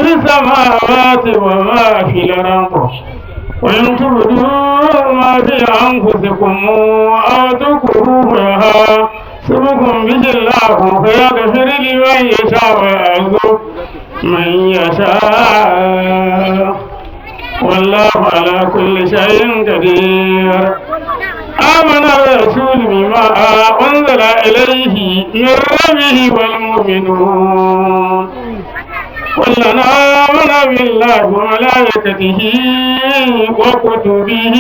في السماوات وما في الأرض وإن تبدوا ما في أنفسكم أو تكفوه يحاسبكم به الله فيغفر لمن يشاء ويعذب من يشاء والله على كل شيء قدير. آمن الرسول بما أنزل إليه من ربه والمؤمنون كلنا آمن بالله وملائكته وكتبه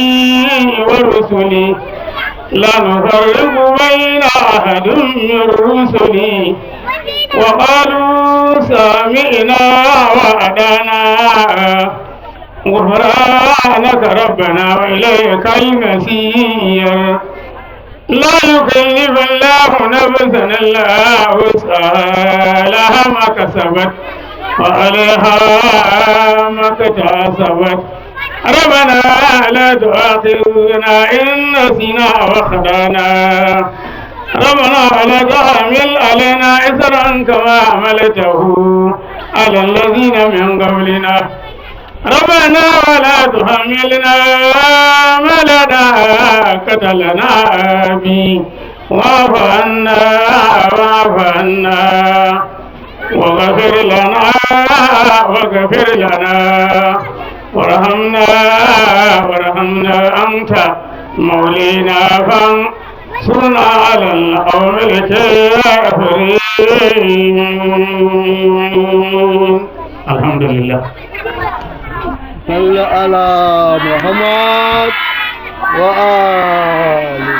ورسله لا نفرق بين أحد من رسله وقالوا سمعنا وأطعنا غفرانك ربنا وإليك المصير. لا يكلف الله نفسا إلا وسعها لها ما كسبت وعليها ما اكتسبت. ربنا لا تؤاخذنا إن نسينا وأخطأنا ربنا ولا تحمل علينا إصرا كما حملته على الذين من قبلنا ربنا ولا تحملنا ما لا طاقة لنا به واعف عنا واغفر لنا وارحمنا أنت مولينا فانصرنا على القوم الكافرين. الحمد لله. صل على محمد وآله